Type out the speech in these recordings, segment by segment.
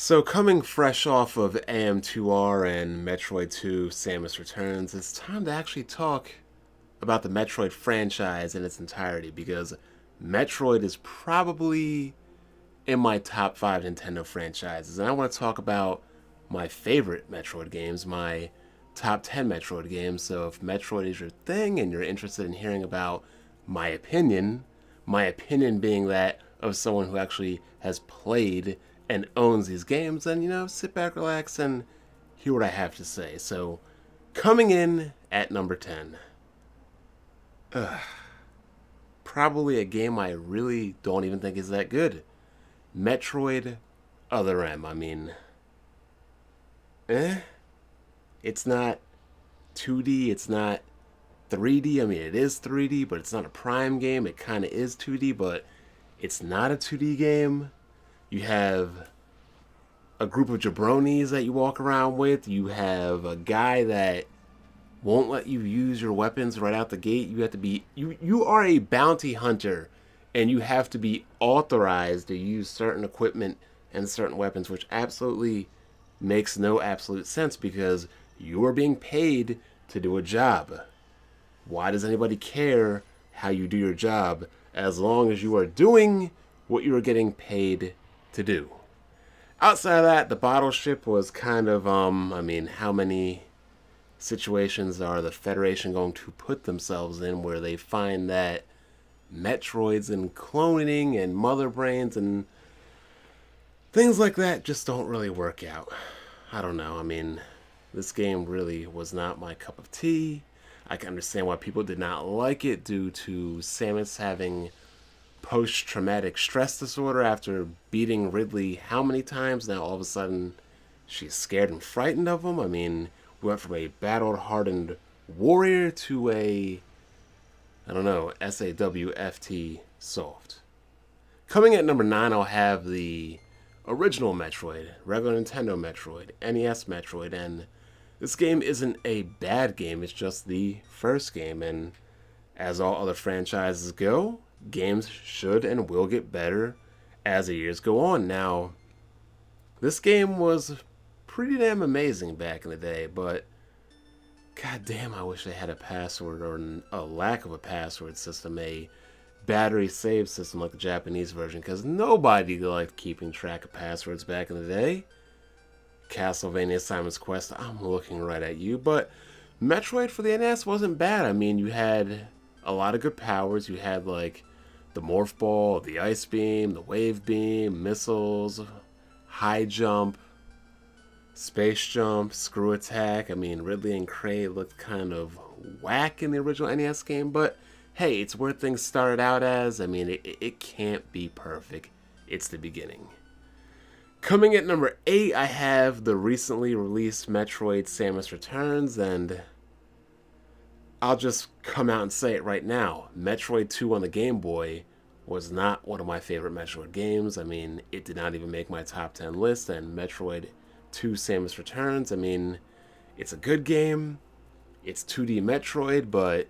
So, coming fresh off of AM2R and Metroid 2 Samus Returns, it's time to actually talk about the Metroid franchise in its entirety because Metroid is probably in my top 5 Nintendo franchises. And I want to talk about my favorite Metroid games, my top 10 Metroid games. So, if Metroid is your thing and you're interested in hearing about my opinion being that of someone who actually has played and owns these games, then, sit back, relax, and hear what I have to say. So, coming in at number 10, probably a game I really don't even think is that good. Metroid Other M. I mean, eh? It's not 2D, it's not 3D. I mean, it is 3D, but it's not a Prime game. It kind of is 2D, but it's not a 2D game. You have a group of jabronis that you walk around with. You have a guy that won't let you use your weapons right out the gate. You have to be you are a bounty hunter and you have to be authorized to use certain equipment and certain weapons, which absolutely makes no absolute sense because you are being paid to do a job. Why does anybody care how you do your job as long as you are doing what you are getting paid to do? Outside of that, the bottle ship was kind of, how many situations are the Federation going to put themselves in where they find that Metroids and cloning and mother brains and things like that just don't really work out? I don't know. I mean, this game really was not my cup of tea. I can understand why people did not like it due to Samus having post-traumatic stress disorder after beating Ridley how many times. Now all of a sudden she's scared and frightened of him. I mean, we went from a battle-hardened warrior to a, I don't know, SAWFT soft. Coming at number 9, I'll have the original Metroid, regular Nintendo Metroid, NES Metroid, and this game isn't a bad game, it's just the first game, and as all other franchises go, games should and will get better as the years go on. Now, this game was pretty damn amazing back in the day, but god damn, I wish they had a password or a lack of a password system, a battery save system like the Japanese version, because nobody liked keeping track of passwords back in the day. Castlevania Simon's Quest, I'm looking right at you, but Metroid for the NES wasn't bad. I mean, you had a lot of good powers. You had like the Morph Ball, the Ice Beam, the Wave Beam, missiles, high jump, space jump, screw attack. I mean, Ridley and Cray looked kind of whack in the original NES game, but hey, it's where things started out as. I mean, it can't be perfect. It's the beginning. Coming at number 8, I have the recently released Metroid Samus Returns, and I'll just come out and say it right now. Metroid 2 on the Game Boy was not one of my favorite Metroid games. I mean, it did not even make my top 10 list, and Metroid 2 Samus Returns, I mean, it's a good game. It's 2D Metroid, but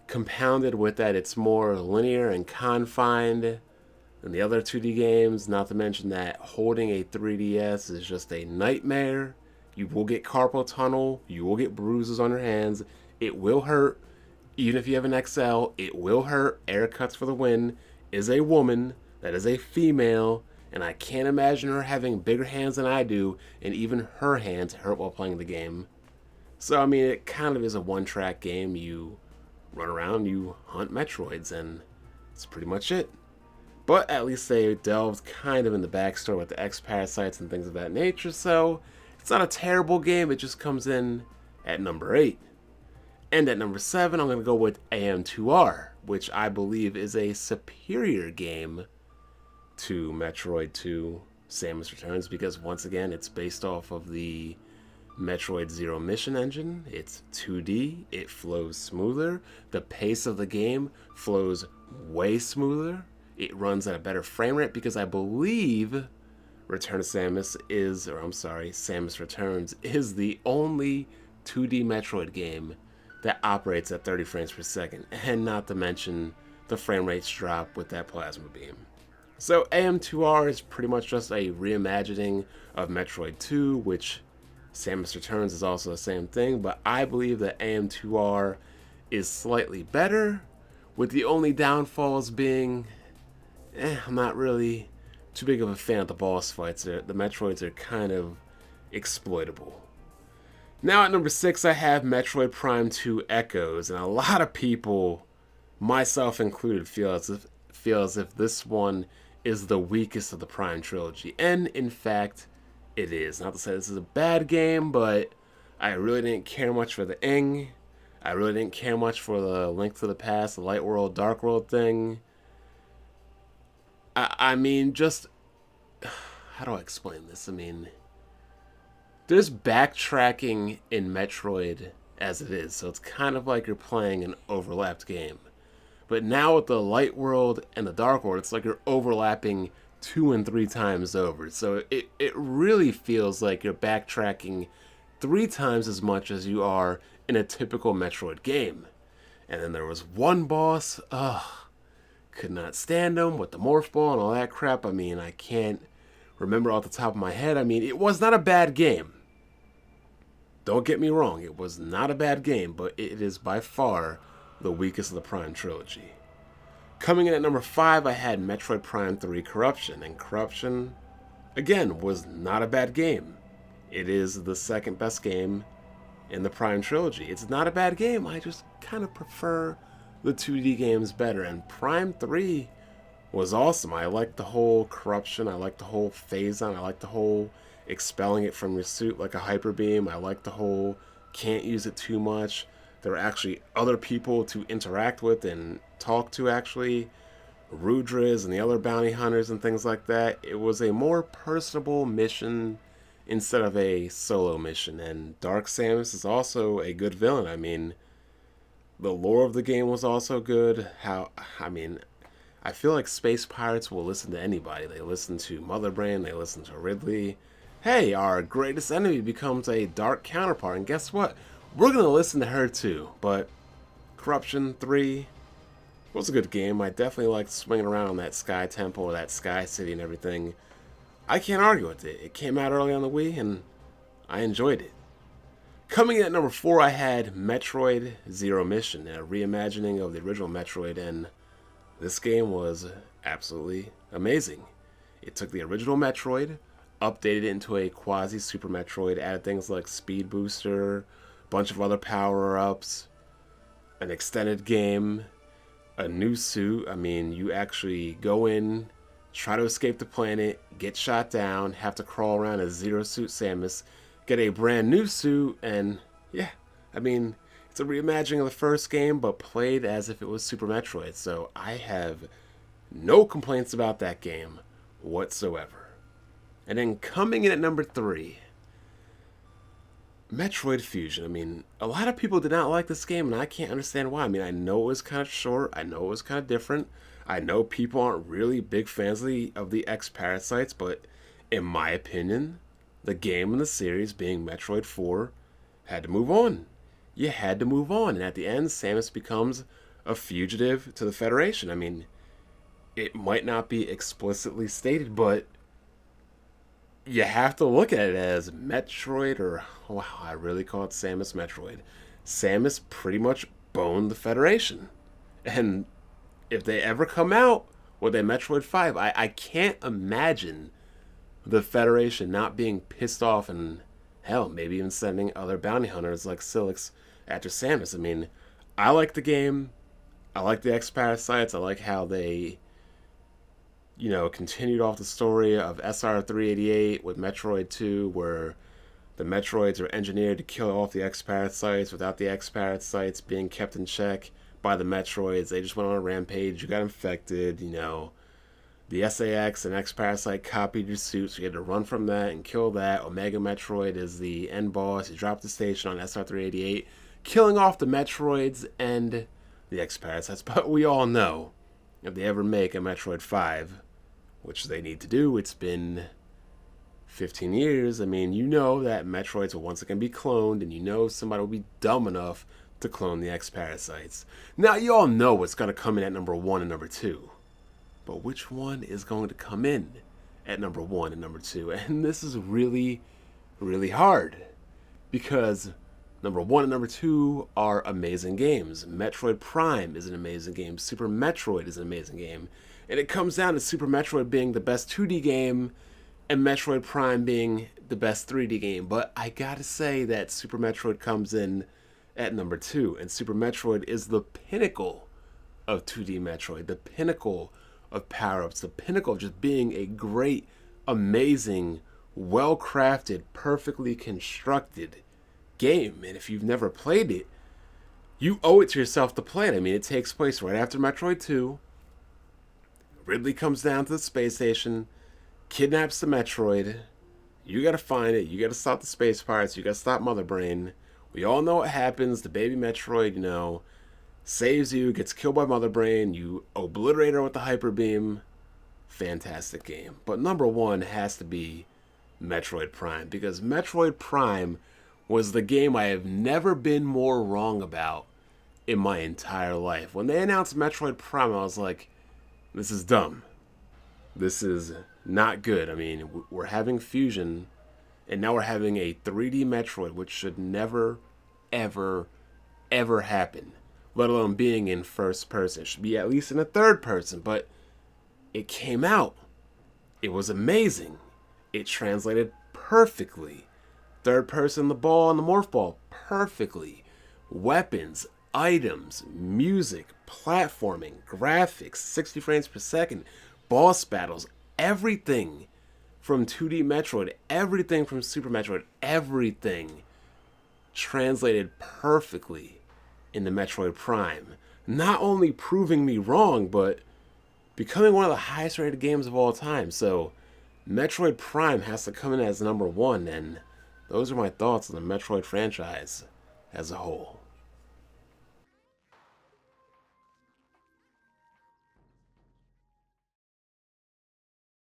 compounded with that, it's more linear and confined than the other 2D games, not to mention that holding a 3DS is just a nightmare. You will get carpal tunnel, you will get bruises on your hands, it will hurt. Even if you have an XL, it will hurt. Air cuts for the win. Is a woman, that is a female, and I can't imagine her having bigger hands than I do, and even her hands hurt while playing the game. So, I mean, it kind of is a one-track game. You run around, you hunt Metroids, and that's pretty much it. But at least they delved kind of in the backstory with the X-Parasites and things of that nature, so it's not a terrible game, it just comes in at number 8. And at number 7, I'm going to go with AM2R, which I believe is a superior game to Metroid 2 Samus Returns, because once again, it's based off of the Metroid Zero Mission engine. It's 2D, it flows smoother, the pace of the game flows way smoother. It runs at a better frame rate because I believe Samus Returns is the only 2D Metroid game that operates at 30 frames per second, and not to mention the frame rates drop with that plasma beam. So AM2R is pretty much just a reimagining of Metroid 2, which Samus Returns is also the same thing, but I believe that AM2R is slightly better, with the only downfalls being, I'm not really too big of a fan of the boss fights. The Metroids are kind of exploitable. Now at number 6, I have Metroid Prime 2 Echoes, and a lot of people, myself included, feel as if this one is the weakest of the Prime trilogy, and in fact, it is. Not to say this is a bad game, but I really didn't care much for the Ing. I really didn't care much for the Link to the Past, the Light World, Dark World thing. I mean, just how do I explain this? I mean, there's backtracking in Metroid as it is, so it's kind of like you're playing an overlapped game. But now with the Light World and the Dark World, it's like you're overlapping 2 and 3 times over. So it really feels like you're backtracking 3 times as much as you are in a typical Metroid game. And then there was one boss, could not stand him with the Morph Ball and all that crap. I mean, I can't remember off the top of my head. I mean, it was not a bad game. Don't get me wrong, it was not a bad game, but it is by far the weakest of the Prime trilogy. Coming in at number 5, I had Metroid Prime 3 Corruption, and Corruption, again, was not a bad game. It is the second best game in the Prime trilogy. It's not a bad game, I just kind of prefer the 2D games better, and Prime 3 was awesome. I liked the whole Corruption, I liked the whole phase-on, I liked the whole expelling it from your suit like a hyper beam, I liked the whole can't use it too much. There were actually other people to interact with and talk to, actually. Rudras and the other bounty hunters and things like that. It was a more personable mission instead of a solo mission. And Dark Samus is also a good villain. I mean, the lore of the game was also good. I feel like space pirates will listen to anybody. They listen to Mother Brain, they listen to Ridley. Hey, our greatest enemy becomes a dark counterpart, and guess what? We're going to listen to her too, but Corruption 3 was a good game. I definitely liked swinging around on that Sky Temple or that Sky City and everything. I can't argue with it. It came out early on the Wii, and I enjoyed it. Coming in at number 4, I had Metroid Zero Mission, a reimagining of the original Metroid, and this game was absolutely amazing. It took the original Metroid, updated it into a quasi Super Metroid, added things like Speed Booster, bunch of other power-ups, an extended game, a new suit. I mean, you actually go in, try to escape the planet, get shot down, have to crawl around as Zero Suit Samus, get a brand new suit, and yeah, I mean, it's a reimagining of the first game, but played as if it was Super Metroid, so I have no complaints about that game whatsoever. And then coming in at number 3, Metroid Fusion. I mean, a lot of people did not like this game, and I can't understand why. I mean, I know it was kind of short. I know it was kind of different. I know people aren't really big fans of the X-Parasites, but in my opinion, the game in the series, being Metroid 4, had to move on. You had to move on, and at the end, Samus becomes a fugitive to the Federation. I mean, it might not be explicitly stated, but you have to look at it as Metroid, or wow, I really call it Samus Metroid. Samus pretty much boned the Federation. And if they ever come out with a Metroid 5, I can't imagine the Federation not being pissed off and, hell, maybe even sending other bounty hunters like Silix after Samus. I mean, I like the game. I like the X-Parasites. I like how they, continued off the story of SR-388 with Metroid 2, where the Metroids are engineered to kill off the X-Parasites without the X-Parasites being kept in check by the Metroids. They just went on a rampage. You got infected, The SAX and X-Parasite copied your suit, so you had to run from that and kill that. Omega Metroid is the end boss. You drop the station on SR-388, killing off the Metroids and the X-Parasites. But we all know, if they ever make a Metroid 5, which they need to do, it's been 15 years. I mean, that Metroids will once again be cloned, and somebody will be dumb enough to clone the X-Parasites. Now, you all know what's going to come in at number 1 and number 2. But which one is going to come in at number 1 and number 2? And this is really, really hard because number 1 and number 2 are amazing games. Metroid Prime is an amazing game. Super Metroid is an amazing game. And it comes down to Super Metroid being the best 2D game and Metroid Prime being the best 3D game. But I gotta say that Super Metroid comes in at number 2. And Super Metroid is the pinnacle of 2D Metroid. The pinnacle of power-ups. The pinnacle of just being a great, amazing, well-crafted, perfectly constructed game. And if you've never played it, you owe it to yourself to play it. I mean, it takes place right after Metroid 2. Ridley comes down to the space station, kidnaps the Metroid. You gotta find it. You gotta stop the space pirates. You gotta stop Mother Brain. We all know what happens. The baby Metroid, saves you, gets killed by Mother Brain. You obliterate her with the Hyper Beam. Fantastic game. But number 1 has to be Metroid Prime, because Metroid Prime was the game I have never been more wrong about in my entire life. When they announced Metroid Prime, I was like, this is dumb. This is not good. I mean, we're having Fusion, and now we're having a 3D Metroid, which should never, ever, ever happen, let alone being in first person. It should be at least in a third person, but it came out. It was amazing. It translated perfectly. Third person, the ball and the morph ball, perfectly. Weapons, items, music, platforming, graphics, 60 frames per second, boss battles, everything from 2D Metroid, everything from Super Metroid, everything translated perfectly into Metroid Prime. Not only proving me wrong, but becoming one of the highest rated games of all time. So Metroid Prime has to come in as number 1, and those are my thoughts on the Metroid franchise as a whole.